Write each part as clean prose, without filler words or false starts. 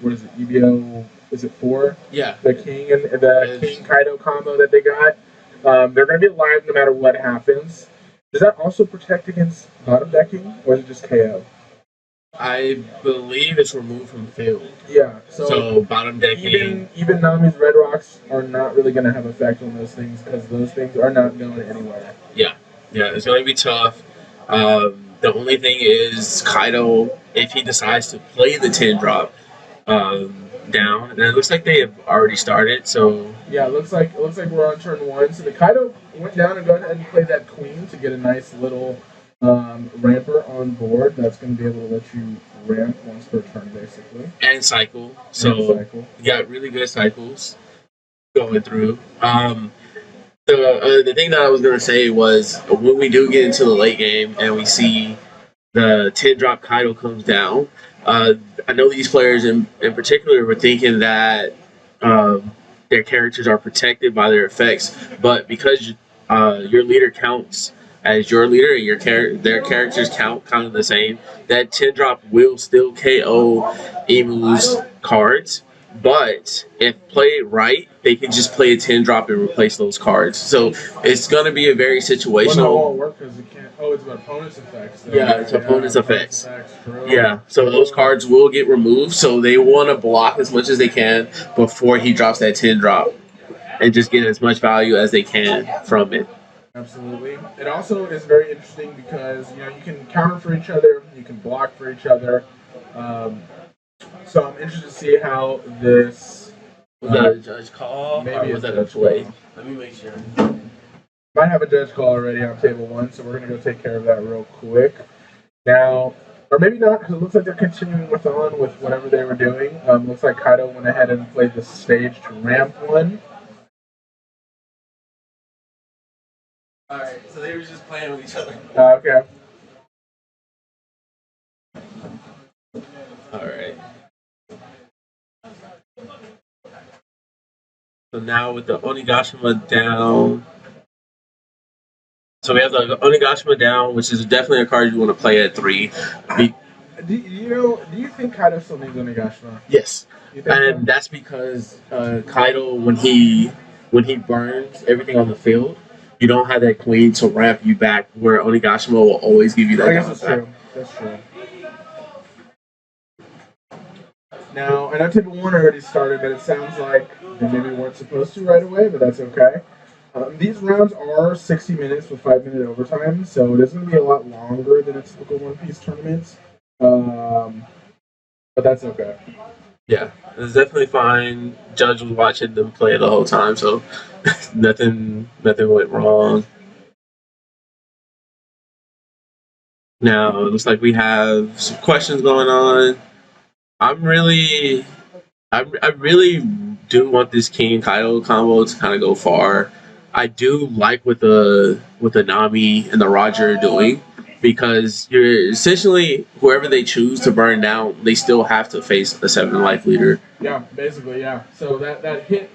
what is it, EBO, is it 4? Yeah. The King and the King Kaido combo that they got. They're going to be alive no matter what happens. Does that also protect against bottom decking, or is it just KO? I believe it's removed from field. Yeah. So bottom decking. Even Nami's Red Rocks are not really going to have effect on those things because those things are not going anywhere. Yeah. Yeah, it's going to be tough. The only thing is Kaido, if he decides to play the 10 drop down, and it looks like they have already started. So yeah, it looks like we're on turn 1. So the Kaido went down and go ahead and play that Queen to get a nice little ramper on board. That's going to be able to let you ramp once per turn, basically. And cycle. So you got really good cycles going through. The thing that I was going to say was when we do get into the late game and we see the 10 drop Kaido comes down, I know these players in particular were thinking that their characters are protected by their effects, but because your leader counts as your leader and their characters count kind of the same, that 10 drop will still KO Imu's cards. But if played right, they can just play a 10 drop and replace those cards. So it's going to be a very situational. Well, it won't work because it can't. Oh, it's about opponent's effects. Yeah, it's opponent's effects. Yeah, so those cards will get removed. So they want to block as much as they can before he drops that 10 drop and just get as much value as they can from it. Absolutely. It also is very interesting because you can counter for each other, you can block for each other. So I'm interested to see how this. Was that a judge call? Maybe was that a play? Let me make sure. Might have a judge call already on table 1, so we're going to go take care of that real quick. Now, or maybe not, because it looks like they're continuing with whatever they were doing. Looks like Kaido went ahead and played the stage to ramp 1. Alright, so they were just playing with each other. Okay. Alright. So now with the Onigashima down. So we have the Onigashima down, which is definitely a card you want to play at 3. Do you think Kaido still needs Onigashima? Yes. And that's because Kaido, when he burns everything on the field, you don't have that queen to ramp you back, where Onigashima will always give you that. I guess that's true. That's true. Now, I know table 1 already started, but it sounds like they maybe weren't supposed to right away, but that's okay. These rounds are 60 minutes with 5-minute overtime, so it is going to be a lot longer than a typical One Piece tournament. But that's okay. Yeah, it's definitely fine. Judge was watching them play the whole time, so nothing went wrong. Now, it looks like we have some questions going on. I really do want this King Kaido combo to kind of go far. I do like what the Nami and the Roger are doing, because you're essentially, whoever they choose to burn down, they still have to face a 7 life leader. Yeah, basically, yeah. So that hit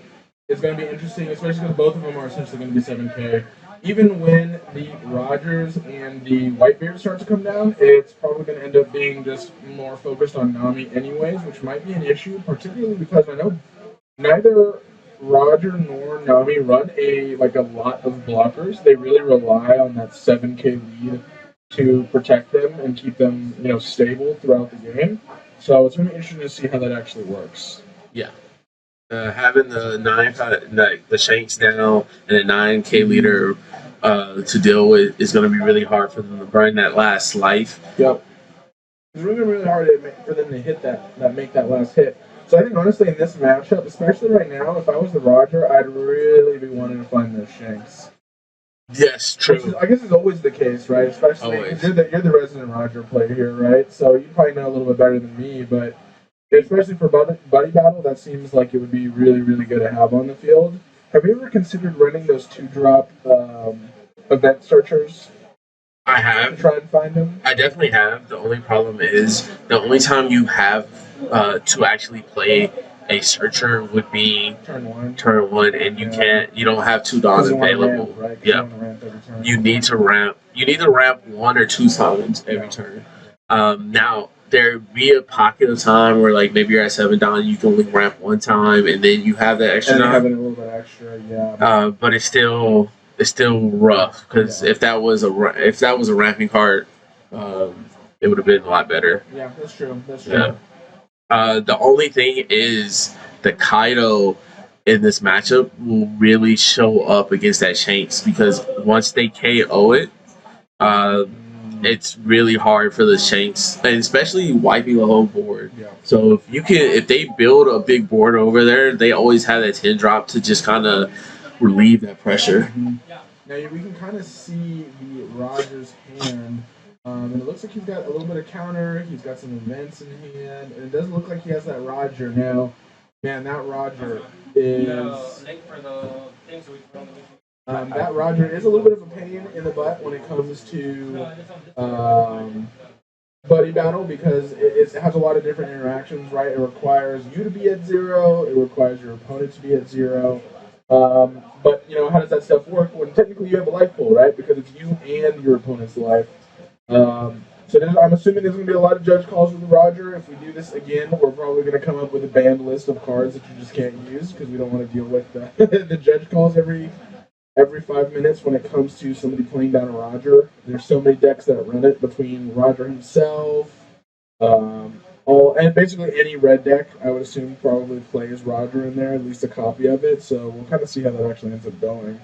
is going to be interesting, especially because both of them are essentially going to be 7K. Even when the Rogers and the Whitebeard start to come down, it's probably going to end up being just more focused on Nami anyways, which might be an issue, particularly because I know neither Roger nor Nami run a lot of blockers. They really rely on that 7K lead to protect them and keep them, stable throughout the game. So it's going to be interesting to see how that actually works. Yeah. Having the the Shanks down and a 9K leader to deal with is going to be really hard for them to burn that last life. Yep. It's really hard for them to hit make that last hit. So I think honestly in this matchup, especially right now, if I was the Roger, I'd really be wanting to find those Shanks. Yes, true. I guess it's always the case, right? Especially you're the resident Roger player here, right? So you probably know a little bit better than me, but especially for buddy battle, that seems like it would be really, really good to have on the field. Have you ever considered running those 2-drop event searchers? I have. To try and find them? I definitely have. The only problem is the only time you have to actually play a searcher would be turn one, and you don't have 2 dons available. Ramp, right? Yeah. You need to ramp 1 or 2 times every turn. Now, there be a pocket of time where like maybe you're at 7 down, you can only ramp one time, and then you have that extra. And time. having a little bit extra, But it's still rough because if that was a ramping card, it would have been a lot better. Yeah, that's true. Yeah. The only thing is the Kaido in this matchup will really show up against that Shanks because once they KO it, it's really hard for the Shanks, and especially wiping the whole board. Yeah. So if they build a big board over there, they always have that 10 drop to just kind of relieve that pressure. Mm-hmm. Now we can kind of see the Rogers hand. And it looks like he's got a little bit of counter. He's got some events in hand. And it doesn't look like he has that Roger now. Man, that Roger is... that Roger is a little bit of a pain in the butt when it comes to buddy battle because it has a lot of different interactions, right? It requires you to be at 0. It requires your opponent to be at 0. But, how does that stuff work when technically you have a life pool, right? Because it's you and your opponent's life. So I'm assuming there's going to be a lot of judge calls with Roger. If we do this again, we're probably going to come up with a banned list of cards that you just can't use because we don't want to deal with the judge calls every 5 minutes when it comes to somebody playing down a Roger. There's so many decks that run it between Roger himself, and basically any red deck, I would assume, probably plays Roger in there, at least a copy of it. So we'll kind of see how that actually ends up going.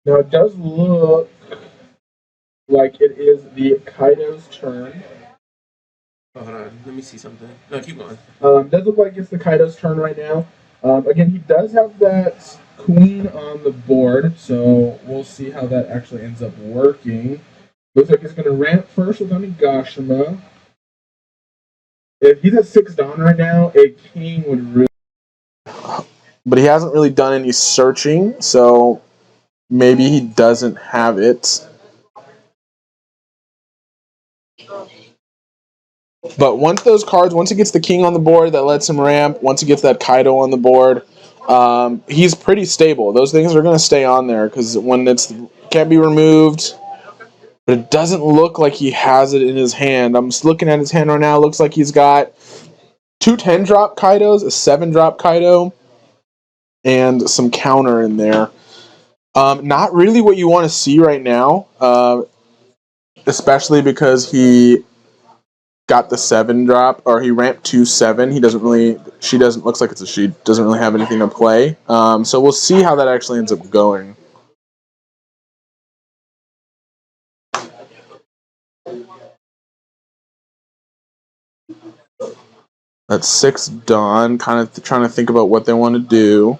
Now it does look like it is the Kaido's turn. Oh, hold on. Let me see something. No, keep going. Does look like it's the Kaido's turn right now. Again, he does have that queen on the board, so we'll see how that actually ends up working. Looks like he's going to ramp first with Onigashima. If he's at 6 Dawn right now, a king would really... But he hasn't really done any searching, so maybe he doesn't have it. But once he gets the king on the board, that lets him ramp. Once he gets that Kaido on the board, he's pretty stable. Those things are going to stay on there because when it can't be removed, but it doesn't look like he has it in his hand. I'm just looking at his hand right now. It looks like he's got 2 10-drop Kaidos, a 7-drop Kaido, and some counter in there. Not really what you want to see right now, especially because he got the 7 drop, or he ramped to 7. Looks like it's a she, doesn't really have anything to play. So we'll see how that actually ends up going. That's 6 Dawn, kind of trying to think about what they want to do.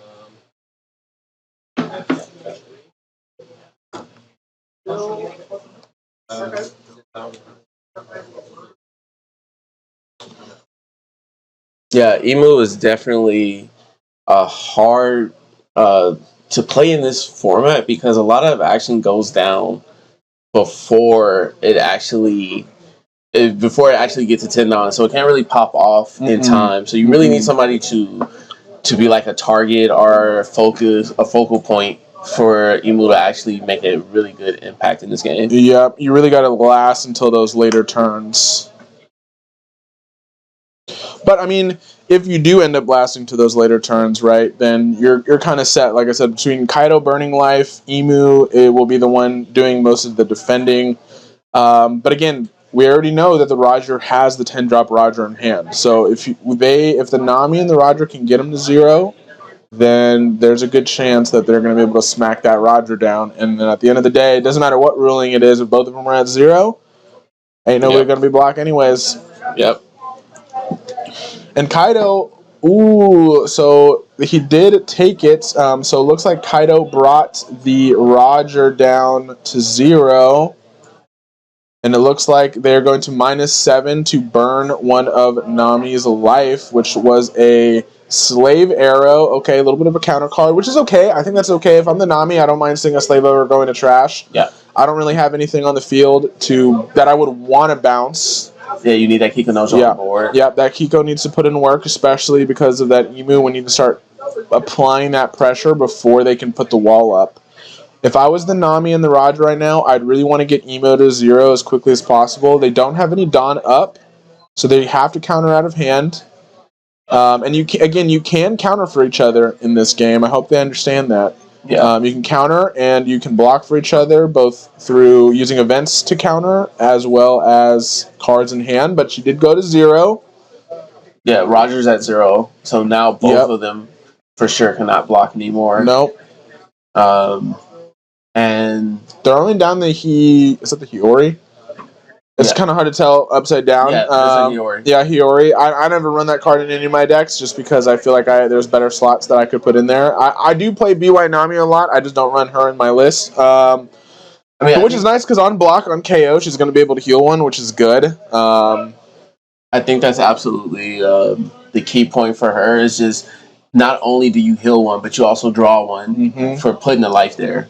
Yeah, Imu is definitely hard to play in this format because a lot of action goes down before it actually gets to 10 on, so it can't really pop off in time. So you really need somebody to be like a target or a focal point for Imu to actually make a really good impact in this game. Yeah, you really got to last until those later turns. But, I mean, if you do end up blasting to those later turns, right, then you're kind of set. Like I said, between Kaido burning life, Imu, it will be the one doing most of the defending. But, again, we already know that the Roger has the 10-drop Roger in hand. So if the Nami and the Roger can get him to 0, then there's a good chance that they're going to be able to smack that Roger down. And then at the end of the day, it doesn't matter what ruling it is, if both of them are at 0, ain't nobody going to be blocked anyways. Yep. And Kaido, so he did take it. So it looks like Kaido brought the Roger down to 0. And it looks like they're going to -7 to burn one of Nami's life, which was a slave arrow. Okay, a little bit of a counter card, which is okay. I think that's okay. If I'm the Nami, I don't mind seeing a slave arrow going to trash. Yeah. I don't really have anything on the field that I would want to bounce. Yeah, you need that Kiko no on the board. Yeah, that Kiko needs to put in work, especially because of that Imu. We need to start applying that pressure before they can put the wall up. If I was the Nami and the Roger right now, I'd really want to get Emo to 0 as quickly as possible. They don't have any Dawn up, so they have to counter out of hand. And you can counter for each other in this game. I hope they understand that. Yeah. You can counter and you can block for each other, both through using events to counter as well as cards in hand. But she did go to 0. Yeah, Roger's at 0, so now both of them for sure cannot block anymore. Nope. And they're only down the is that the Hiyori? It's kind of hard to tell upside down. Yeah, that's a Hiyori. Yeah, Hiyori. I never run that card in any of my decks just because I feel like there's better slots that I could put in there. I do play BY Nami a lot. I just don't run her in my list. Which is nice because on block, on KO, she's going to be able to heal one, which is good. I think that's absolutely the key point for her is just not only do you heal one, but you also draw one for putting the life there.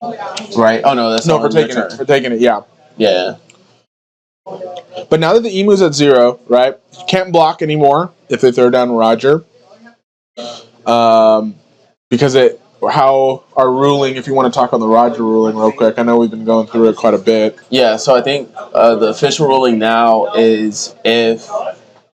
Right? Oh, no, that's no, for taking it. For taking it, yeah. Yeah. But now that the Emu's at 0, right, you can't block anymore if they throw down Roger. Because how our ruling, if you want to talk on the Roger ruling real quick, I know we've been going through it quite a bit. Yeah, so I think the official ruling now is if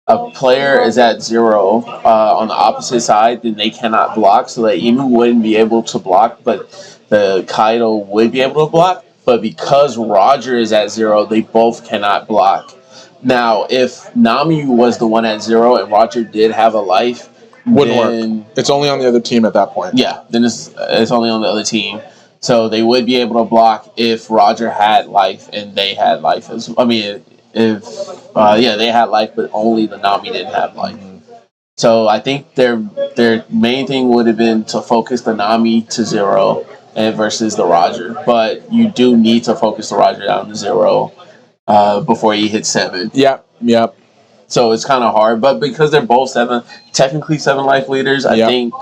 a player is at 0 on the opposite side, then they cannot block, so that Imu wouldn't be able to block, but the Kaido would be able to block. But because Roger is at 0, they both cannot block. Now, if Nami was the one at 0 and Roger did have a life, wouldn't work. It's only on the other team at that point. Yeah, then it's only on the other team. So they would be able to block if Roger had life and they had life as well. I mean, if they had life, but only the Nami didn't have life. So I think their main thing would have been to focus the Nami to 0 and versus the Roger. But you do need to focus the Roger down to 0 before you hit 7. Yep. So it's kind of hard, but because they're both technically 7 life leaders, I think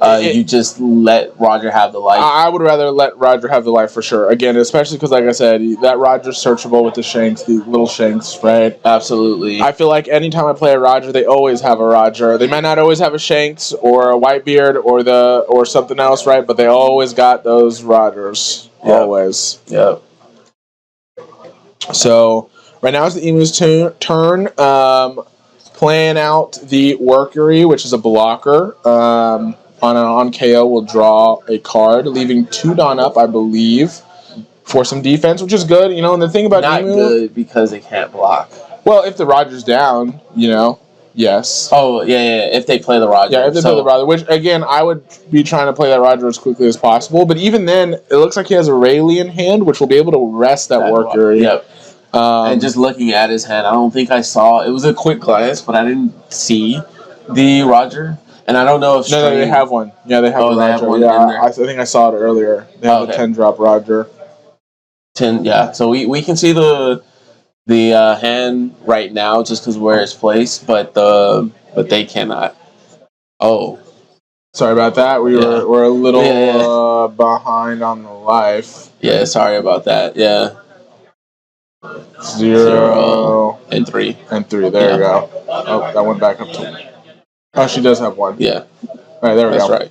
you just let Roger have the life. I would rather let Roger have the life for sure. Again, especially because, like I said, that Roger's searchable with the Shanks, the little Shanks, right? Absolutely. I feel like anytime I play a Roger, they always have a Roger. They might not always have a Shanks or a Whitebeard or something else, right? But they always got those Rogers. Yep. Always. Yep. So right now it's the Emu's turn. Playing out the Workery, which is a blocker. On KO, will draw a card, leaving 2 Dawn up, I believe, for some defense, which is good. You know, and the thing about not Imu, good because they can't block. Well, if the Roger's down, yes. Oh yeah. If they play the Roger, yeah. If they play the Roger, which again, I would be trying to play that Roger as quickly as possible. But even then, it looks like he has a Rayleigh in hand, which will be able to rest that Workery. Yep. And just looking at his hand, I don't think I saw. It was a quick glance, but I didn't see the Roger. And I don't know if no, they have one. Yeah, they have the Roger. They have one yeah, in there. I think I saw it earlier. They have the 10-drop Roger. 10, yeah. So we can see the hand right now just because where it's placed, but they cannot. Oh, sorry about that. We're a little behind on the life. Yeah, sorry about that. Yeah. 0 and 3. And 3. There you go. Oh, that went back up to. Oh, she does have 1. Yeah. All right, there we go. That's right.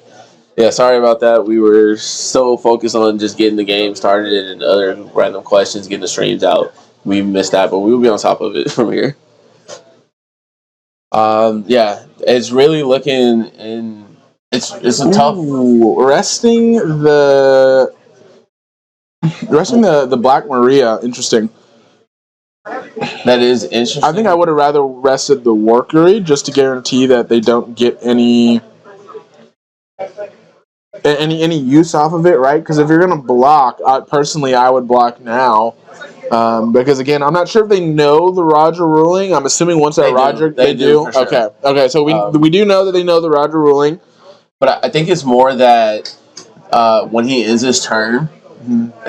Yeah, sorry about that. We were so focused on just getting the game started and other random questions, getting the streams out. We missed that, but we will be on top of it from here. Yeah, it's really looking in. It's a tough. Resting the Black Maria. Interesting. That is interesting. I think I would have rather rested the Workery just to guarantee that they don't get any use off of it, right? Because if you're gonna block, personally, I would block now. Because again, I'm not sure if they know the Roger ruling. I'm assuming once that Roger, they do. For sure. Okay. So we do know that they know the Roger ruling, but I think it's more that when he ends his turn,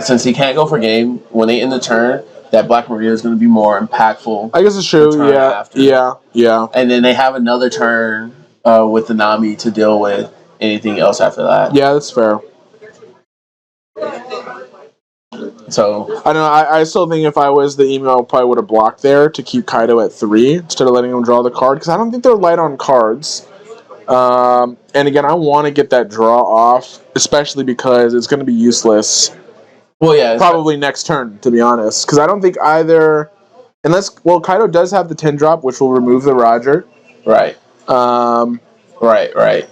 since he can't go for game, when they end the turn, that Black Maria is going to be more impactful. I guess it's true. Yeah. And then they have another turn with the Nami to deal with anything else after that. Yeah, that's fair. So I know. I still think if I was the Emu, I probably would have blocked there to keep Kaido at 3 instead of letting him draw the card because I don't think they're light on cards. And again, I want to get that draw off, especially because it's going to be useless. Well, yeah, Probably next turn, to be honest, because I don't think either. Unless, well, Kaido does have the 10 drop, which will remove the Roger. right, Um, right.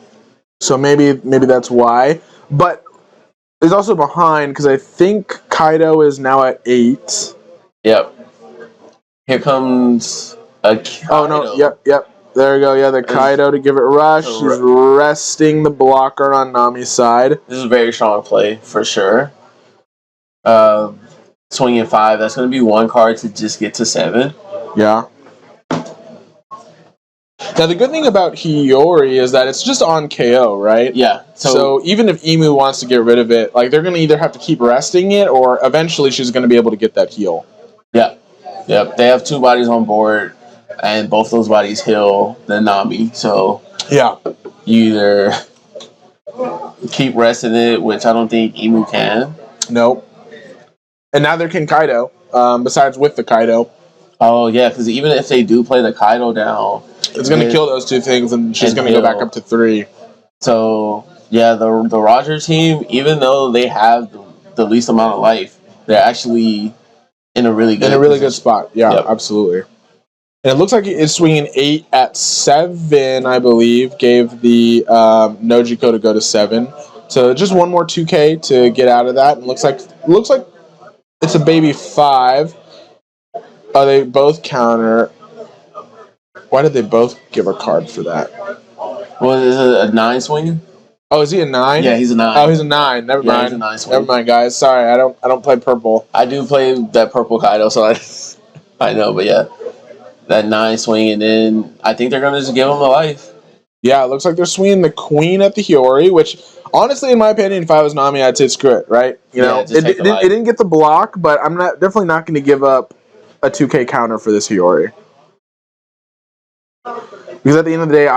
so maybe that's why. But it's also behind because I think Kaido is now at 8. Yep. Here comes a Kaido. Oh no! Yep. There we go. Yeah, the Kaido to give it a rush. She's resting the blocker on Nami's side. This is a very strong play for sure. Swinging 5. That's going to be one card to just get to 7. Yeah. Now the good thing about Hiyori is that it's just on KO, right? Yeah. So even if Imu wants to get rid of it, like they're going to either have to keep resting it, or eventually she's going to be able to get that heal. Yeah. Yep. They have 2 bodies on board, and both those bodies heal the Nami. So yeah, you either keep resting it, which I don't think Imu can. Nope. And neither can Kaido. Besides with the Kaido. Oh yeah, because even if they do play the Kaido down, it's going to kill those 2 things, and she's going to go back up to 3. So yeah, the Roger team, even though they have the least amount of life, they're actually in a really good spot. Yeah, absolutely. And it looks like it's swinging 8 at 7, I believe. Gave the Nojiko to go to 7. So just one more 2K to get out of that. And looks like it's a baby 5. Oh, they both counter. Why did they both give a card for that? Well, is it a 9 swing? Oh, is he a 9? Yeah, he's a 9. Oh, he's a 9. Never mind. He's a 9 swing. Never mind, guys. Sorry, I don't play purple. I do play that purple Kaido, so I know, but yeah. That 9 swing, and then I think they're going to just give him a life. Yeah, it looks like they're swinging the Queen at the Hiyori, which, honestly, in my opinion, if I was Nami, I'd say screw it, right? You know, it didn't get the block, but I'm definitely not going to give up a 2K counter for this Hiyori. Because at the end of the day,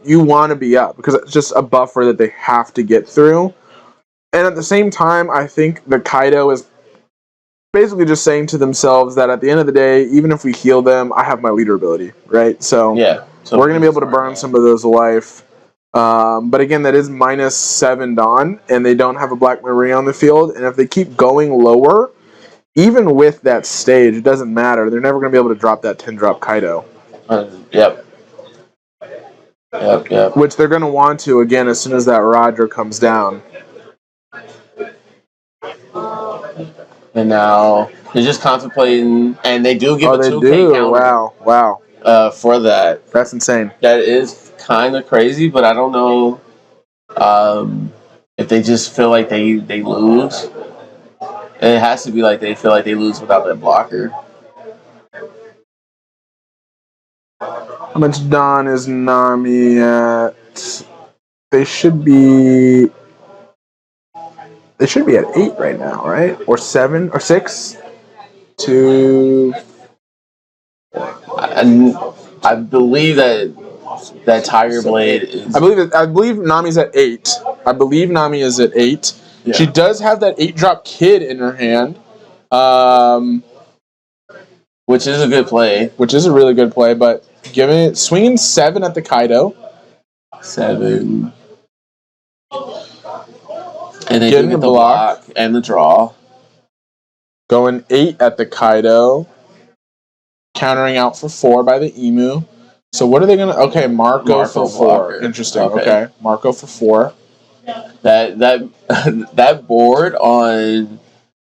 you want to be up, because it's just a buffer that they have to get through. And at the same time, I think the Kaido is basically just saying to themselves that at the end of the day, even if we heal them, I have my leader ability, right? So we're going to be able to burn some of those life. But again, that is -7 Dawn, and they don't have a Black Marie on the field. And if they keep going lower, even with that stage, it doesn't matter. They're never going to be able to drop that 10-drop Kaido. Yep. Which they're going to want to, again, as soon as that Roger comes down. And now they're just contemplating, and they do give a 2K counter. Wow. For that. That's insane. That is kind of crazy, but I don't know if they just feel like they lose. It has to be like they feel like they lose without that blocker. How much Dawn is Nami at? They should be at 8 right now, right? Or 7 or 6? 2. I believe that Tiger Blade is. I believe Nami's at 8. I believe Nami is at 8. Yeah. She does have that 8-drop kid in her hand. Which is a good play. Which is a really good play, but swinging 7 at the Kaido. 7. And they get the block and the draw. Going 8 at the Kaido. Countering out for 4 by the Imu. So what are they going to... Okay, Marco for 4. Blocker. Interesting. Okay. Marco for 4. That board on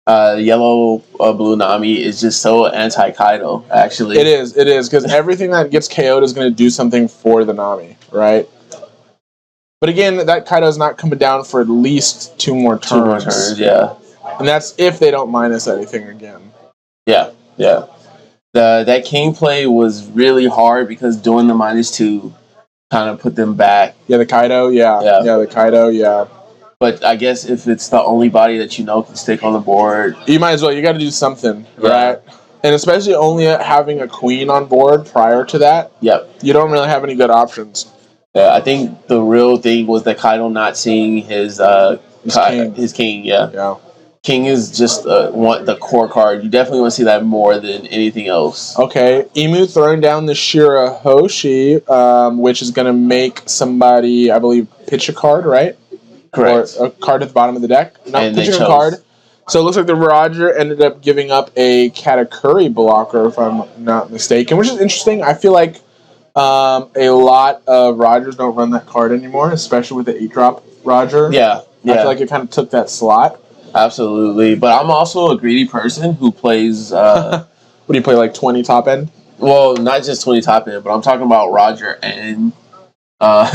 yellow blue Nami is just so anti-Kaido, actually. It is, because everything that gets KO'd is going to do something for the Nami, right? But again, that Kaido is not coming down for at least 2 more turns. 2 more turns, yeah. And that's if they don't minus anything again. Yeah. That king play was really hard because doing the -2 kind of put them back. Yeah, the Kaido, yeah. The Kaido, yeah. But I guess if it's the only body that you know can stick on the board, you might as well. You got to do something, right? And especially only having a queen on board prior to that. Yep. You don't really have any good options. Yeah, I think the real thing was that Kaido not seeing his king. Yeah. King is just the core card. You definitely want to see that more than anything else. Okay, Imu throwing down the Shirahoshi, which is going to make somebody, I believe, pitch a card, right? Correct. Or a card at the bottom of the deck. Not And pitching they a chose. card. So it looks like the Roger ended up giving up a Katakuri blocker, if I'm not mistaken, which is interesting. I feel like a lot of Rogers don't run that card anymore, especially with the 8-drop Roger. Yeah. I feel like it kind of took that slot. Absolutely. But I'm also a greedy person who plays... What do you play, like 20 top end? well, not just 20 top end, but I'm talking about Roger and... Yeah.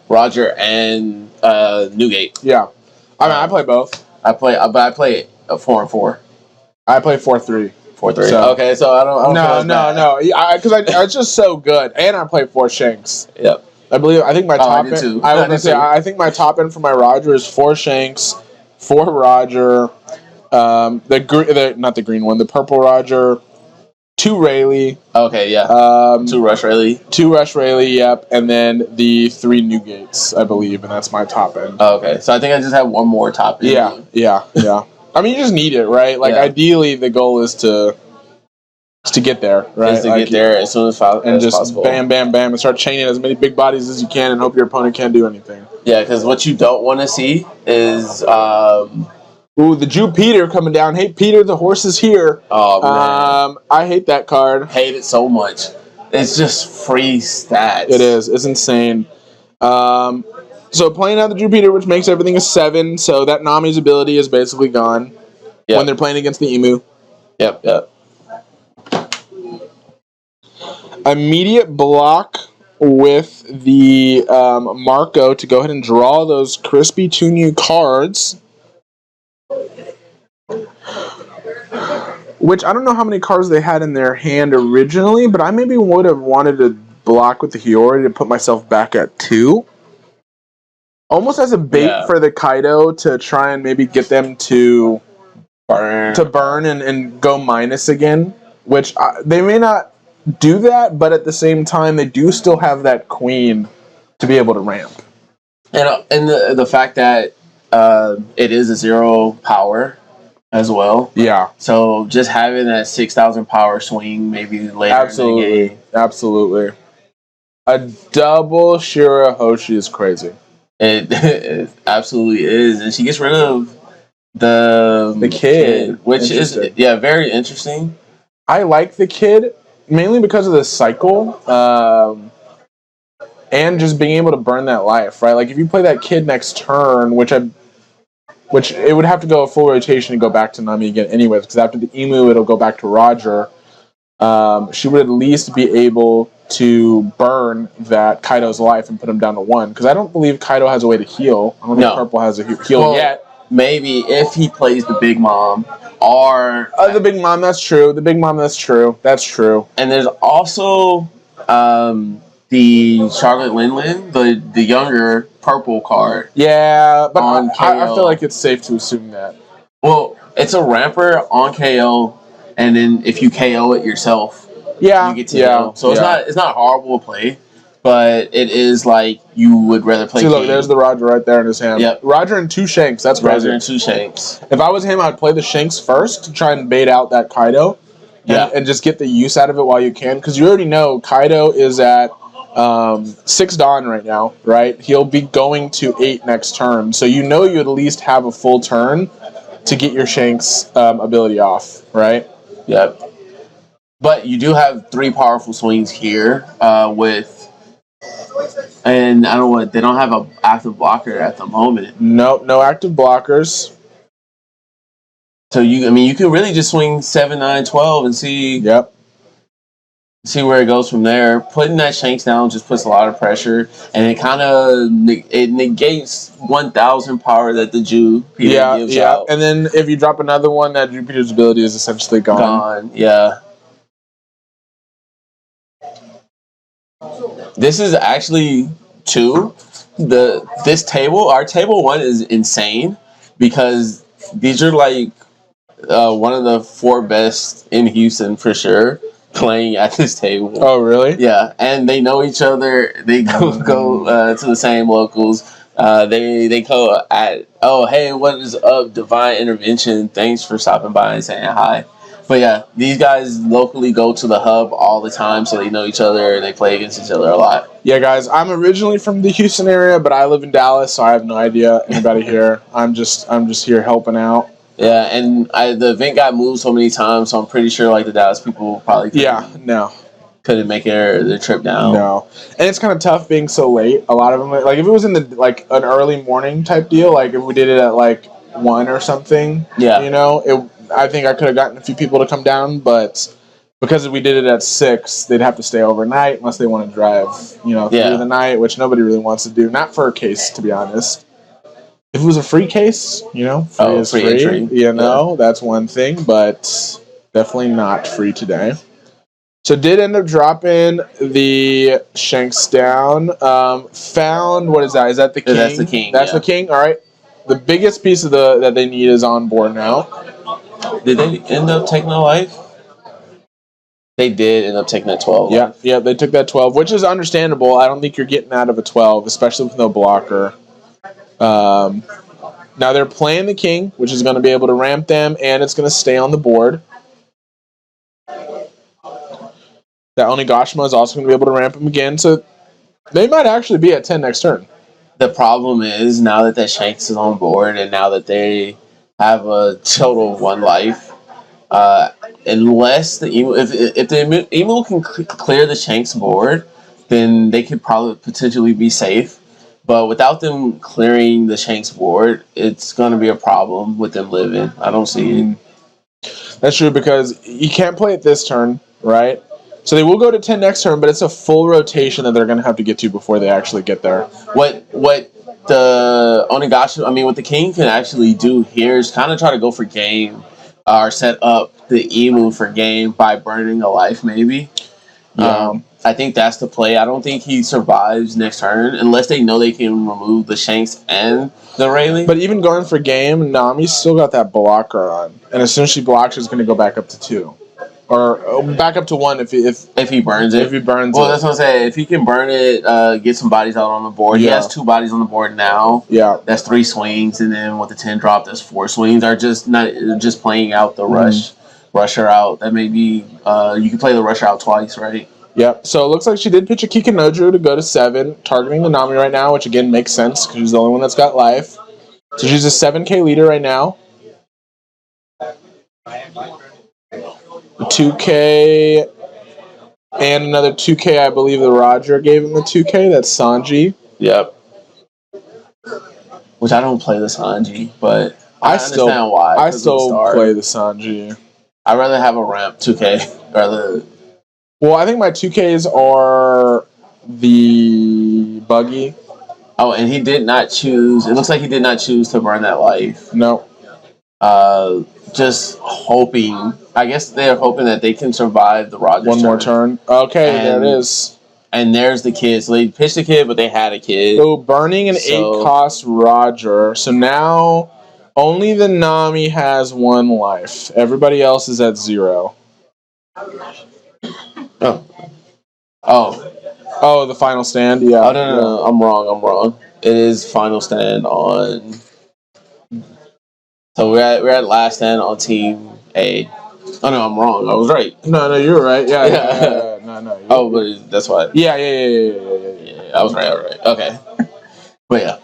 Roger and Newgate. Yeah. I mean, I play both. I play a 4-4. I play 4-3. 4-3. So- Okay, so I don't No. Because it's just so good. And I play 4 Shanks. Yep. I think my top I end. do too. I was gonna say I think my top end for my Roger is 4 Shanks, 4 Roger, not the green one, the purple Roger, 2 Rayleigh. Okay, yeah. 2 Rush Rayleigh. 2 Rush Rayleigh, yep, and then the 3 Newgates, I believe, and that's my top end. Okay, so I think I just have one more top end. Yeah. I mean, you just need it, right? Like, ideally, the goal is to get there, right? Is to get there as soon as possible. And just bam, bam, bam, and start chaining as many big bodies as you can and hope your opponent can't do anything. Yeah, because what you don't want to see is... Ooh, the Jew Peter coming down. Hey, Peter, the horse is here. Oh, man. I hate that card. Hate it so much. It's just free stats. It is. It's insane. So playing out the Jew Peter, which makes everything a 7, so that Nami's ability is basically gone when they're playing against the Imu. Yep. Immediate block with the Marco to go ahead and draw those crispy 2 new cards. Which I don't know how many cards they had in their hand originally, but I maybe would have wanted to block with the Hiyori to put myself back at 2. Almost as a bait for the Kaido to try and maybe get them to burn and go minus again. Which they may not do that, but at the same time, they do still have that queen to be able to ramp. And the fact that it is a 0 power as well. Yeah. So just having that 6,000 power swing maybe later in the game. Absolutely. A double Shirahoshi is crazy. It absolutely is. And she gets rid of the kid, which is very interesting. I like the kid mainly because of the cycle and just being able to burn that life, right? Like if you play that kid next turn, which it would have to go a full rotation and go back to Nami again anyways, because after the Imu, it'll go back to Roger. She would at least be able to burn that Kaido's life and put him down to 1, because I don't believe Kaido has a way to heal. I don't think Purple has a heal yet. Maybe if he plays the Big Mom or... the Big Mom, that's true. That's true. And there's also the Charlotte Linlin, the younger purple card. Yeah, but on I feel like it's safe to assume that. Well, it's a ramper on KO, and then if you KO it yourself, you get to heal. So it's not horrible to play, but it is like you would rather play. See, look, there's the Roger right there in his hand. Yep. Roger and 2 Shanks. That's crazy. Roger and 2 Shanks. If I was him, I'd play the Shanks first to try and bait out that Kaido. And just get the use out of it while you can. Because you already know Kaido is at 6 Dawn right now, right? He'll be going to 8 next turn. So you know you at least have a full turn to get your Shanks ability off, right? Yep. But you do have 3 powerful swings here with... And I don't know what... They don't have an active blocker at the moment. Nope, no active blockers. So you can really just swing 7, 9, 12 and see see where it goes from there. Putting that Shanks down just puts a lot of pressure, and it kind of negates 1,000 power that the Jew Peter gives out. And then if you drop another one, that Jew Peter's ability is essentially gone. This is actually this table. Our table 1 is insane because these are like one of the 4 best in Houston for sure playing at this table. Oh, really? Yeah, and they know each other. They go to the same locals. They go at, oh, hey, what is up, Divine Intervention? Thanks for stopping by and saying hi. But yeah, these guys locally go to the hub all the time, so they know each other and they play against each other a lot. Yeah, guys, I'm originally from the Houston area, but I live in Dallas, so I have no idea anybody here. I'm just here helping out. Yeah, and the event got moved so many times, so I'm pretty sure like the Dallas people probably couldn't make their trip down. No, and it's kind of tough being so late. A lot of them, like if it was in the like an early morning type deal, like if we did it at like 1 or something, Yeah. you know, I think I could have gotten a few people to come down, but because we did it at 6, they'd have to stay overnight unless they want to drive, through the night, which nobody really wants to do. Not for a case, to be honest. If it was a free case, free entry. That's one thing, but definitely not free today. So did end up dropping the Shanks down. Found, what is that? Is that the king? That's the king. That's the king. All right. The biggest piece of that they need is on board now. Did they end up taking a life? They did end up taking that 12. Yeah, they took that 12, which is understandable. I don't think you're getting out of a 12, especially with no blocker. Now they're playing the king, which is going to be able to ramp them, and it's going to stay on the board. That Onigashima is also going to be able to ramp him again, so they might actually be at 10 next turn. The problem is, now that Shanks is on board, and now that they have a total of 1 life, unless the Imu, if the Imu can clear the Shanks board, then they could probably potentially be safe. But without them clearing the Shanks board, it's going to be a problem with them living. I don't see it. That's true, because you can't play it this turn, right? So they will go to 10 next turn, but it's a full rotation that they're going to have to get to before they actually get there. What the Onigashima, what the king can actually do here is kind of try to go for game, or set up the Imu for game by burning a life, maybe. Yeah. I think that's the play. I don't think he survives next turn unless they know they can remove the Shanks and the railing. But even going for game, Nami's still got that blocker on, and as soon as she blocks, she's going to go back up to 2. Or back up to 1 if he burns it. If he burns it. Well, that's what I'm saying. If he can burn it, get some bodies out on the board. Yeah. He has 2 bodies on the board now. Yeah. That's 3 swings, and then with the 10 drop, that's 4 swings. Are just playing out the rusher out. That may be you can play the rusher out twice, right? Yep. So it looks like she did pitch a Kikinoju to go to 7, targeting the Nami right now, which again makes sense because she's the only one that's got life. So she's a 7K leader right now. 2K and another 2K. I believe the Roger gave him the 2K. That's Sanji. Yep. Which I don't play the Sanji, but I understand why. I still play the Sanji. I'd rather have a ramp 2K rather. Well, I think my 2Ks are the buggy. Oh, and he did not choose. It looks like he did not choose to burn that life. No. Just hoping. I guess they're hoping that they can survive the Rogers One more turn. Okay, there it is. And there's the kid. So they pitched a kid, but they had a kid. So burning an 8-cost Roger. So now only the Nami has 1 life. Everybody else is at 0. Oh, the final stand? Yeah. Oh, no. I'm wrong. It is final stand on. So we're at last stand on Team A. Oh, no, I'm wrong. I was right. No, you were right. Yeah. No. Oh, but that's why. Yeah. I was right. Okay. But yeah.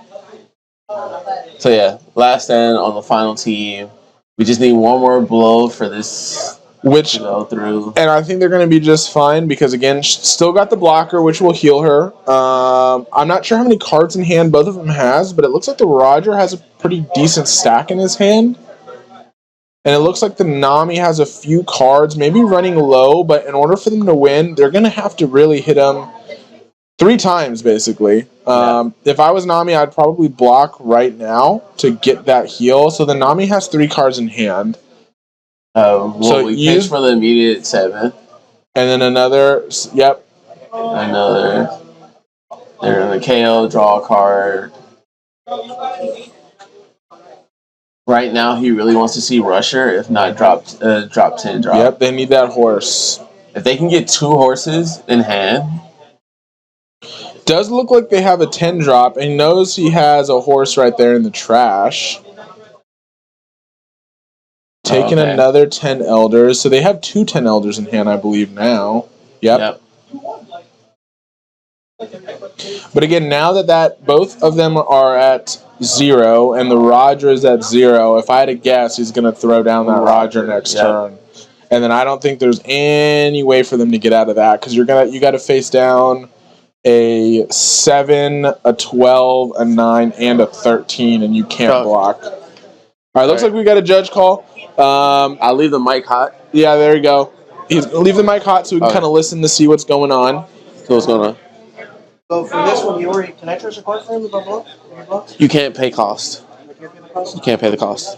So yeah, last stand on the final team. We just need 1 more blow for this. Which go through, and I think they're going to be just fine because again, still got the blocker, which will heal her. I'm not sure how many cards in hand both of them has, but it looks like the Roger has a pretty decent stack in his hand, and it looks like the Nami has a few cards, maybe running low. But in order for them to win, they're going to have to really hit them 3 times, basically. If I was Nami, I'd probably block right now to get that heal. So the Nami has 3 cards in hand. So we pitched for the immediate 7. And then another, yep. Another. They're going to KO, draw a card. Right now, he really wants to see Rusher, if not drop 10 drop. Yep, they need that horse. If they can get 2 horses in hand. Does look like they have a 10 drop, and he knows he has a horse right there in the trash. Taking another 10 elders. So they have 2 10 elders in hand, I believe, now. Yep. But again, now that both of them are at 0 and the Roger is at 0, if I had to guess, he's going to throw down that Roger next turn. And then I don't think there's any way for them to get out of that because you got to face down a 7, a 12, a 9, and a 13, and you can't block. All right, looks like we got a judge call. I'll leave the mic hot. Yeah, there you go. Leave the mic hot so we can kind of listen to see what's going on. So what's going on? So for this one, can I trust your card for him about book? You can't pay cost. You can't pay the cost.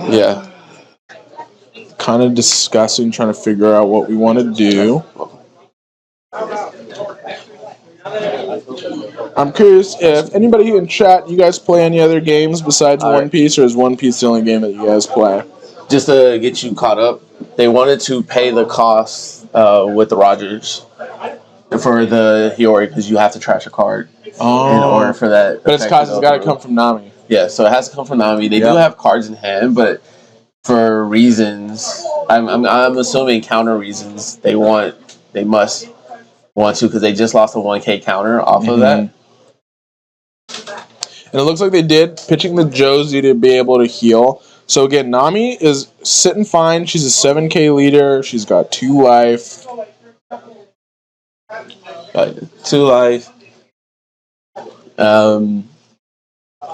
Yeah. Kind of discussing, trying to figure out what we want to do. I'm curious if anybody in chat, you guys play any other games besides One Piece, or is One Piece the only game that you guys play? Just to get you caught up, they wanted to pay the cost with the Rogers for the Hiyori because you have to trash a card in order for that. But it's got to come from Nami. Yeah, so it has to come from Nami. They do have cards in hand, but for reasons, I'm assuming counter reasons, they must want to because they just lost a 1K counter off of that. And it looks like they did, pitching the Josie to be able to heal. So again, Nami is sitting fine. She's a 7K leader. She's got 2 life. 2 life. And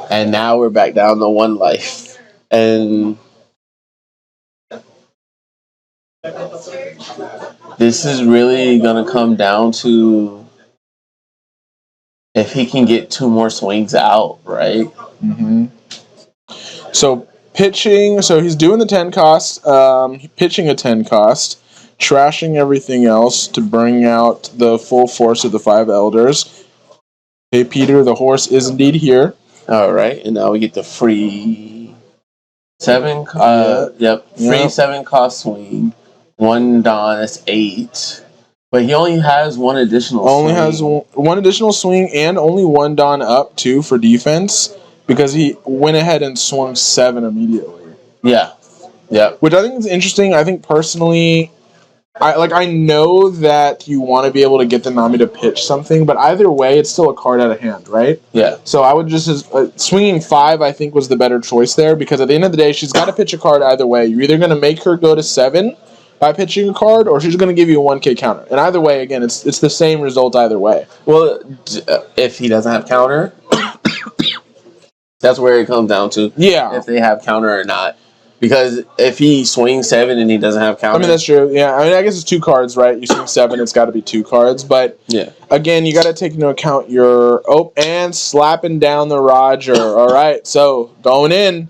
now we're back down to 1 life. And this is really going to come down to if he can get 2 more swings out, right? So pitching, so he's doing the 10 cost, pitching a 10 cost, trashing everything else to bring out the full force of the 5 elders. Hey Peter, the horse is indeed here. All right, and now we get the free 7. Free 7 cost swing. 1 Don, that's 8. But he only has 1 additional swing. Has one additional swing and only 1 Don up, too, for defense because he went ahead and swung 7 immediately. Yeah. Which I think is interesting. I think personally, I know that you want to be able to get the Nami to pitch something, but either way, it's still a card out of hand, right? Yeah. So I would just swinging 5. I think was the better choice there because at the end of the day, she's got to pitch a card either way. You're either going to make her go to 7 by pitching a card, or she's going to give you a 1K counter. And either way, again, it's the same result either way. Well, if he doesn't have counter, that's where it comes down to. Yeah. If they have counter or not. Because if he swings 7 and he doesn't have counter. I mean, that's true. Yeah. I mean, I guess it's 2 cards, right? You swing 7, it's got to be 2 cards. But, again, you got to take into account your... Oh, and slapping down the Roger. All right. So, going in.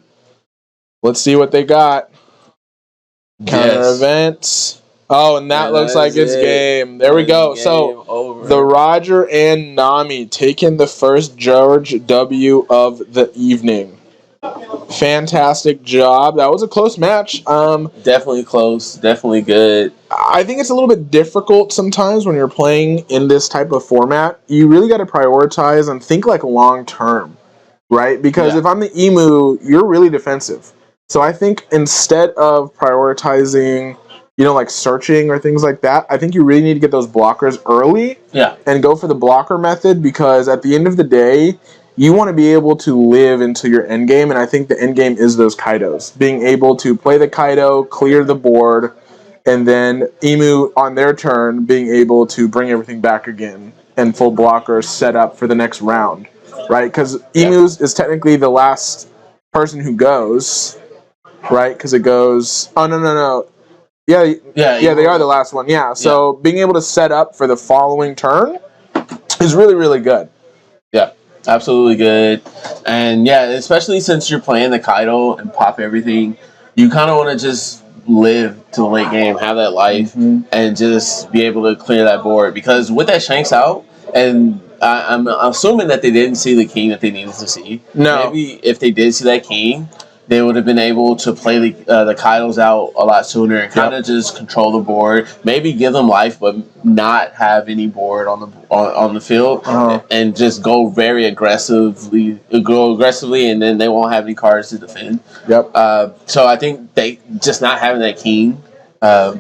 Let's see what they got. Counter events. Oh, and that looks like it's game. There we go. So, the Roger and Nami taking the first George W of the evening. Fantastic job. That was a close match. Definitely close. Definitely good. I think it's a little bit difficult sometimes when you're playing in this type of format. You really got to prioritize and think like long term, right? Because if I'm the Imu, you're really defensive. So I think instead of prioritizing, like searching or things like that, I think you really need to get those blockers early. Yeah. And go for the blocker method because at the end of the day, you want to be able to live into your end game, and I think the end game is those Kaidos. Being able to play the Kaido, clear the board, and then Imu on their turn being able to bring everything back again and full blockers set up for the next round, right? Because Imu is technically the last person who goes. Right, because it goes... Oh, no. Yeah, they are the last one. Yeah, so being able to set up for the following turn is really, really good. Yeah, absolutely good. And especially since you're playing the Kaido and pop everything, you kind of want to just live to the late game, have that life, and just be able to clear that board. Because with that Shanks out, and I'm assuming that they didn't see the king that they needed to see. No. Maybe if they did see that king... they would have been able to play the Kaidos out a lot sooner and kind of just control the board. Maybe give them life, but not have any board on the field, and just go aggressively, and then they won't have any cards to defend. Yep. So I think they just not having that king.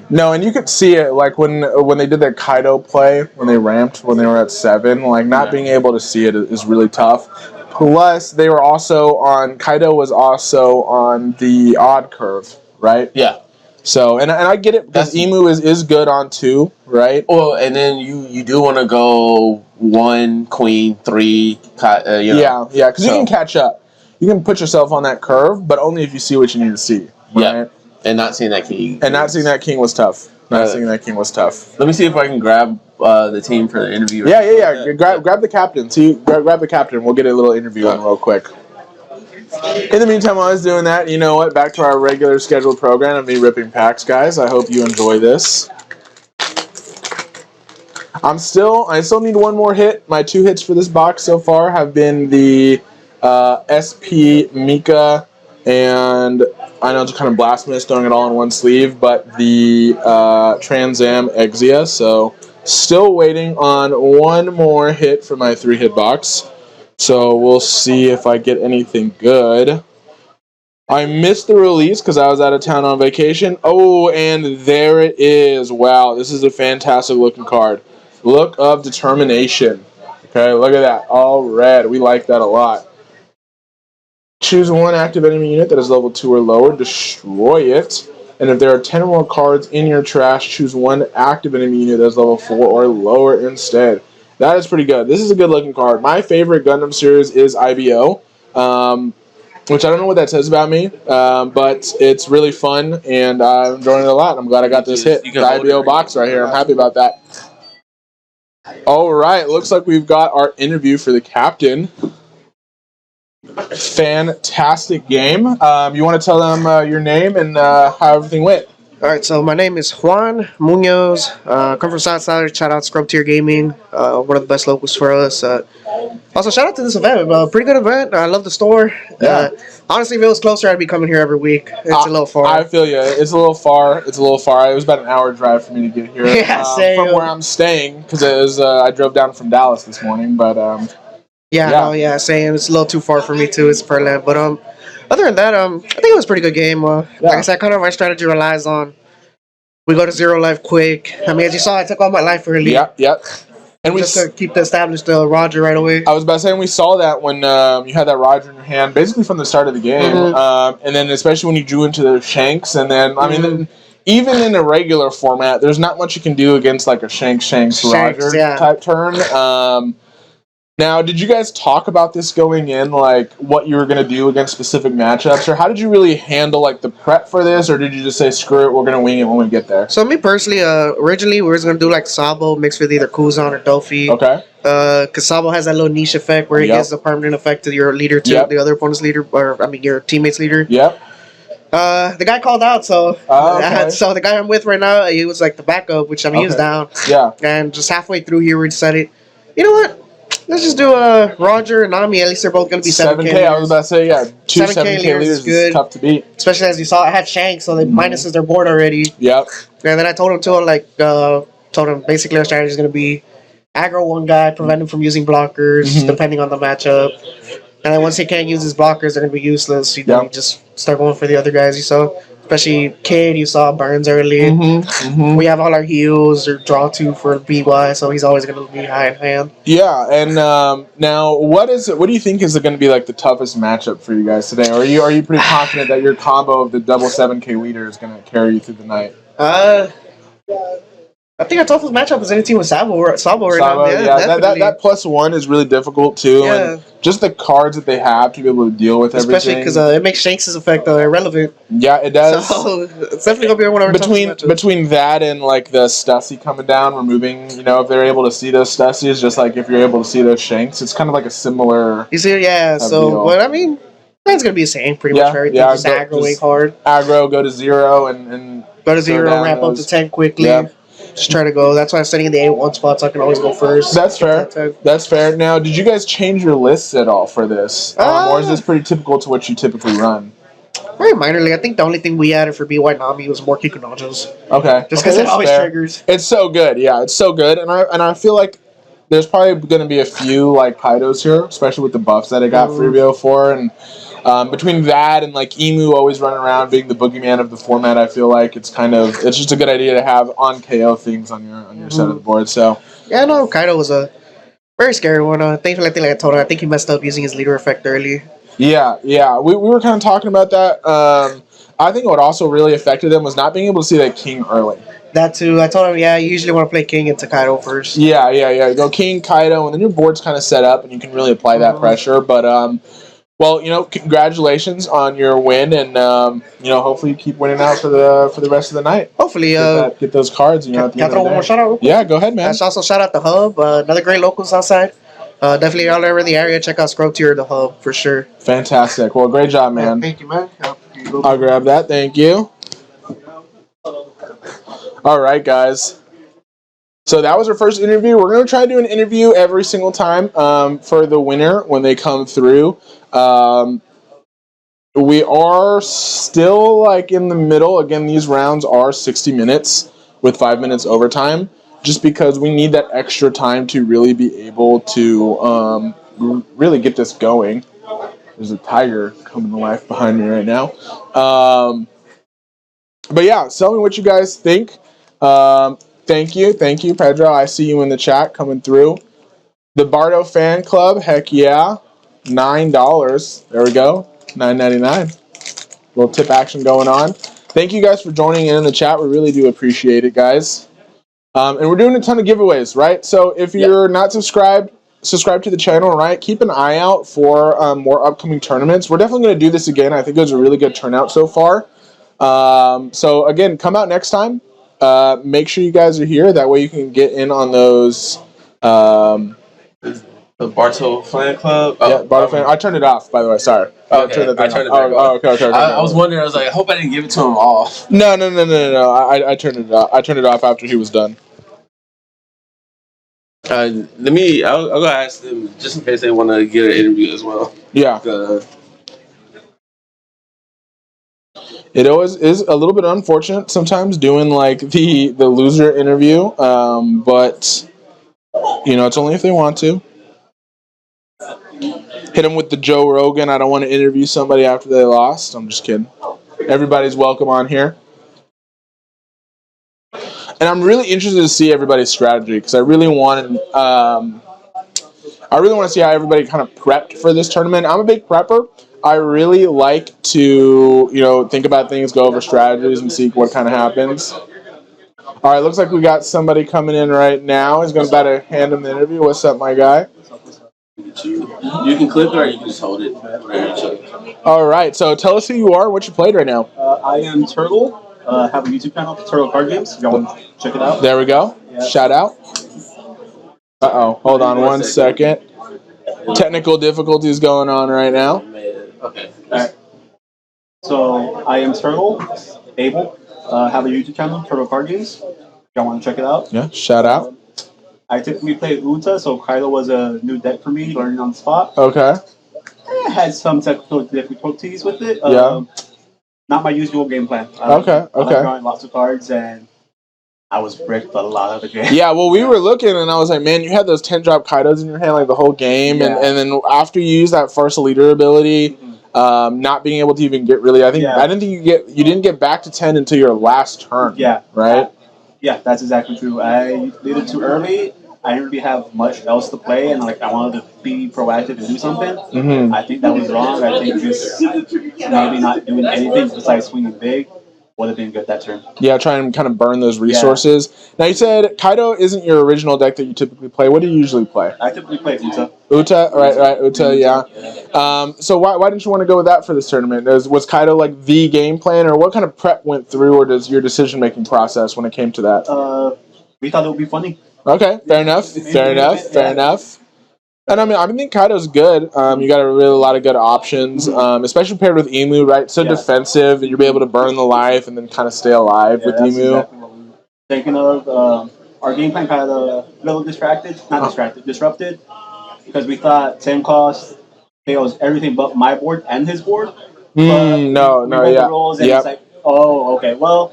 No, and you could see it like when they did their Kaido play, when they ramped, when they were at 7, like not being able to see it is really tough. Plus, they were also on Kaido was also on the odd curve, right? Yeah. So and I get it because Imu is good on 2, right? Well, and then you do want to go 1 queen 3. Yeah, because you can catch up. You can put yourself on that curve, but only if you see what you need to see. Right? Yeah. And not seeing that king. And not seeing that king was tough. Seeing that king was tough. Let me see if I can grab the team for the interview. Yeah. Grab the captain. Grab the captain. We'll get a little interview in real quick. In the meantime, while I was doing that, you know what? Back to our regular scheduled program of me ripping packs, guys. I hope you enjoy this. I still need one more hit. My 2 hits for this box so far have been the SP Mika and I know it's kind of blasphemous throwing it all in one sleeve, but the Trans Am Exia. So still waiting on one more hit for my 3-hit box. So we'll see if I get anything good. I missed the release because I was out of town on vacation. Oh, and there it is. Wow, this is a fantastic looking card. Look of Determination. Okay, look at that. All red. We like that a lot. Choose 1 active enemy unit that is level 2 or lower. Destroy it. And if there are 10 or more cards in your trash, choose 1 active enemy unit that is level 4 or lower instead. That is pretty good. This is a good looking card. My favorite Gundam series is IBO, which I don't know what that says about me, but it's really fun, and I'm enjoying it a lot. I'm glad I got this hit. The IBO box right here. I'm happy about that. All right. Looks like we've got our interview for the captain. Fantastic game. You want to tell them your name and how everything went? All right, so my name is Juan Munoz. Come from Southside. Shout out Scrub Tier Gaming, one of the best locals for us. Also, shout out to this event. Pretty good event. I love the store. Yeah. Honestly, if it was closer, I'd be coming here every week. It's a little far. I feel you. It's a little far. It was about an hour drive for me to get here. Yeah, same. From where I'm staying, because it was I drove down from Dallas this morning, but same. It's a little too far for me too. It's Pearland, but other than that, I think it was a pretty good game. Like I said, kind of our strategy relies on we go to 0 life quick. I mean, as you saw, I took all my life early. Yep. And we just to keep the established Roger right away. I was about to say, we saw that when you had that Roger in your hand, basically from the start of the game, and then especially when you drew into the Shanks, and then I mean, even in a regular format, there's not much you can do against like a Shanks Roger type turn. Now, did you guys talk about this going in, like what you were going to do against specific matchups, or how did you really handle like the prep for this, or did you just say, screw it, we're going to wing it when we get there? So me personally, originally we were going to do like Sabo mixed with either Kuzan or Dofi. Okay. Because Sabo has that little niche effect where he gives a permanent effect to your leader, to the other opponent's leader, your teammate's leader. Yep. The guy called out, so so the guy I'm with right now, he was like the backup, which I mean he was down. Yeah. And just halfway through here, we decided, you know what? Let's just do Roger and Nami. At least they're both going to be 7K. I was about to say, two 7K leaders is good. Tough to beat. Especially as you saw, I had Shanks, so the minuses their board already. Yep. And then I told him basically our strategy is going to be aggro one guy, prevent him from using blockers, depending on the matchup. And then once he can't use his blockers, they're going to be useless. You just start going for the other guys you saw. Especially Kid, you saw burns early. We have all our heals or draw 2 for BY, so he's always going to be high in hand. Yeah, and now what do you think is going to be like the toughest matchup for you guys today? Or are you pretty confident that your combo of the double 7K leader is going to carry you through the night? I think our toughest matchup is any team with Sabo right now. That +1 is really difficult too. Yeah. And just the cards that they have to be able to deal with especially everything. Especially because it makes Shanks' effect irrelevant. Yeah, it does. So it's definitely going to be one of our toughest matchups. Between that and like the Stussy coming down, removing, if they're able to see those Stussies, just like if you're able to see those Shanks, it's kind of like a similar. You see, but I mean, mine's going to be the same pretty much for everything. Just aggro hard. Aggro, go to 0 and go to 0, ramp up to 10 quickly. Yeah. Just try to go. That's why I'm sitting in the 8-1 spot, so I can always go first. That's fair. Now, did you guys change your lists at all for this? Or is this pretty typical to what you typically run? Very minorly. I think the only thing we added for BY Nami was more Kikunojos. Okay. Just Okay, because it that's always fair. triggers. It's so good. Yeah, it's so good, and I feel like there's probably going to be a few like Kaidos here, especially with the buffs that I got Freebio for, and between that and like Imu always running around being the boogeyman of the format, I feel like it's just a good idea to have on KO things on your side of the board. So Yeah, no, Kaido was a very scary one. Thankfully, I think like I told him, I think he messed up using his leader effect early. yeah, we were kind of talking about that. I think what also really affected him was not being able to see that king early. That too. I told him, yeah, you usually want to play King into Kaido first. Yeah. You go King, Kaido, and then your board's kind of set up, and you can really apply that pressure. But well, congratulations on your win, and hopefully you keep winning out for the rest of the night. Hopefully, Get those cards. At the can I end throw of the one more day. shout out? Yeah, go ahead, man. Let's also shout out the Hub. Another great locals outside. Definitely, y'all ever in the area, check out Scrub Tier, the Hub for sure. Fantastic. Well, great job, man. Thank you, man. I'll grab that. Thank you. All right, guys. So that was our first interview. We're going to try to do an interview every single time for the winner when they come through. We are still like in the middle. Again, these rounds are 60 minutes with 5 minutes overtime, just because we need that extra time to really be able to really get this going. There's a tiger coming to life behind me right now. But yeah, tell me what you guys think. Thank you, Pedro. I see you in the chat coming through. The Bardo fan club, heck yeah, $9. There we go, $9.99. Little tip action going on. Thank you guys for joining in the chat. We really do appreciate it, guys. And we're doing a ton of giveaways, right? So if you're not subscribe to the channel, right? Keep an eye out for more upcoming tournaments. We're definitely going to do this again. I think it was a really good turnout so far. So again, come out next time. Make sure you guys are here. That way you can get in on those. The Barto Fan Club. Yeah, Barto Fan. I turned it off, by the way. Sorry. Okay, I turned it back off. Okay. I was wondering. I was like, I hope I didn't give it to him off. No. I turned it off. I turned it off after he was done. I'll go ask them just in case they want to get an interview as well. Yeah. It always is a little bit unfortunate sometimes doing like the loser interview, but it's only if they want to. Hit them with the Joe Rogan. I don't want to interview somebody after they lost. I'm just kidding. Everybody's welcome on here. And I'm really interested to see everybody's strategy because I really want to see how everybody kind of prepped for this tournament. I'm a big prepper. I really like to, think about things, go over strategies, and see what kind of happens. All right, looks like we got somebody coming in right now. He's going to hand him the interview. What's up, my guy? You can clip it or you can just hold it. All right, so tell us who you are, what you played right now. I am Turtle. Have a YouTube channel, Turtle Card Games. If y'all want to check it out. There we go. Yeah. Shout out. Uh-oh. Hold on one second. Technical difficulties going on right now. Okay. All right. So I am Turtle. Abel. Have a YouTube channel, Turtle Card Games. If y'all want to check it out. Yeah. Shout out. I typically play Uta, so Kaido was a new deck for me, learning on the spot. Okay. I had some technical difficulties with it. Yeah. Not my usual game plan. Okay. I like drawing lots of cards, and I was bricked a lot of the game. Yeah, well, we were looking, and I was like, man, you had those 10-drop Kaidos in your hand like the whole game, and then after you use that first leader ability, not being able to even get really, I didn't think you didn't get back to 10 until your last turn. Yeah. Right? Yeah, that's exactly true. I did it too early. I didn't really have much else to play, and I wanted to be proactive and do something. Mm-hmm. I think that was wrong. I think just maybe not doing anything besides swinging big would have been good that turn. Yeah, try and kind of burn those resources. Yeah. Now, you said Kaido isn't your original deck that you typically play. What do you usually play? I typically play Uta. Uta, right, Uta, yeah. So why didn't you want to go with that for this tournament? Was Kaido like the game plan, or what kind of prep went through, or does your decision-making process when it came to that? We thought it would be funny. Okay, fair enough. And I think Kaido's good. You got a lot of good options, especially paired with Imu, right? So defensive, and you'll be able to burn the life and then kind of stay alive with Imu. Exactly what we were thinking of. Our game plan kind of a little disrupted, because we thought 10 cost KOs everything but my board and his board. No, we no, read yeah. the rules and Yep. it's like, oh, okay, well,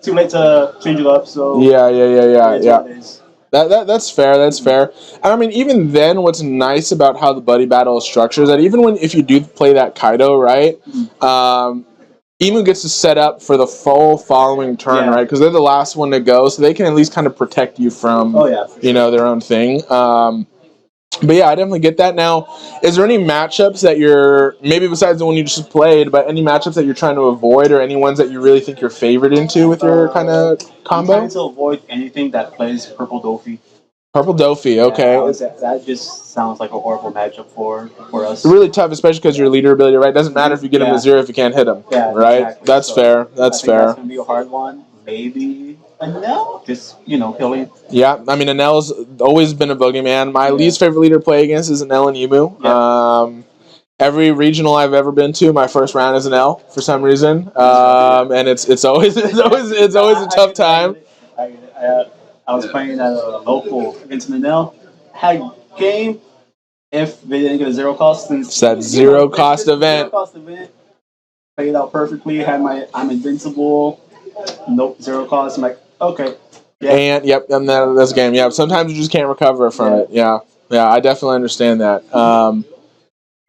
too late to change it up. So Yeah. it is Yeah. what it is. That's fair. That's fair. And I mean, even then, what's nice about how the buddy battle is structured is that even when if you do play that Kaido, right, Imu gets to set up for the full following turn, Yeah. right? Because they're the last one to go, so they can at least kind of protect you from, Oh yeah, for sure. their own thing. But yeah, I definitely get that. Now, is there any matchups that you're maybe besides the one you just played, but any matchups that you're trying to avoid, or any ones that you really think you're favored into with your kind of I'm combo? trying to avoid anything that plays purple Dofi. Purple Dofi, Yeah, okay. that just sounds like a horrible matchup for us. Really tough, especially because your leader ability, right? Doesn't matter if you get him to Yeah. 0 if you can't hit him, Yeah, right? exactly. That's So, fair. That's I think fair. That's gonna be a hard one. Maybe a no, just killing. Yeah, I mean, Anel's always been a boogeyman. My least favorite leader to play against is Anel and Imu. Yeah. Every regional I've ever been to, my first round is Anel for some reason, and it's always a tough time. I was playing at a local against Manel. Had game if they didn't get a zero cost. It's that zero cost event. Zero cost event. Played out perfectly. Had my I'm invincible. Nope, zero cost. I'm like, okay. Yeah. And that's a game. Yeah, sometimes you just can't recover from it. Yeah, I definitely understand that.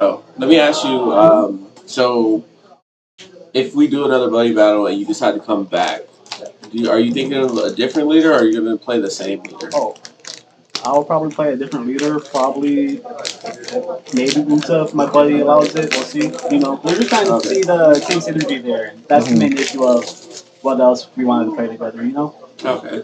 Let me ask you. So, if we do another buddy battle and you decide to come back, are you thinking of a different leader, or are you going to play the same leader? Oh, I'll probably play a different leader. Probably maybe Uta if my buddy allows it. We'll see. We're just trying to see the team synergy there. And that's the main issue of what else we wanted to play together. Okay.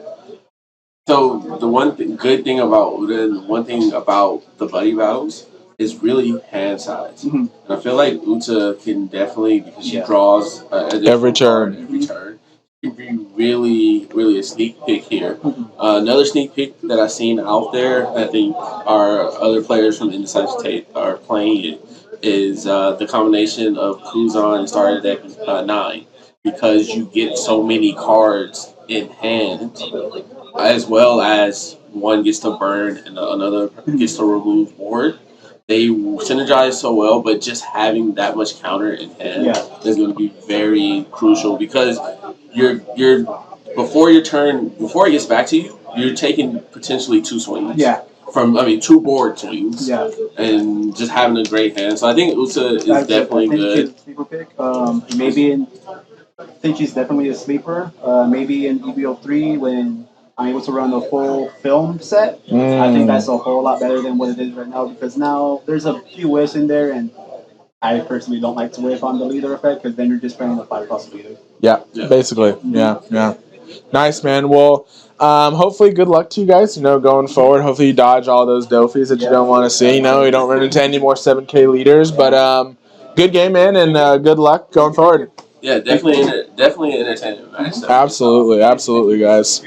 So the good thing about Uda and the one thing about the buddy battles is really hand size. Mhm. And I feel like Uta can definitely, because she Yeah. draws Every turn. every turn, can be really, really a sneak pick here. Another sneak peek that I've seen out there, I think our other players from Indecisive Tape are playing it, is the combination of Kuzan and Starter Deck 9. Because you get so many cards in hand, as well as one gets to burn and another gets to remove board. They synergize so well, but just having that much counter in hand is going to be very crucial because you're before your turn, before it gets back to you, you're taking potentially two swings. Yeah. Two board swings. Yeah. And just having a great hand. So I think Uta is definitely good. She's a sleeper pick. I think she's definitely a sleeper. Maybe in EBO3 when I'm able to run the full film set. I think that's a whole lot better than what it is right now because now there's a few whiffs in there and I personally don't like to whiff on the leader effect because then you're just playing the 5-cost leader. Yeah, basically. Yeah. Nice, man. Well, hopefully good luck to you guys, going forward. Hopefully you dodge all those Dofis that you don't want to see. You don't run into any more 7K leaders. But good game, man, and good luck going forward. Yeah, definitely an entertainment match. Absolutely, guys.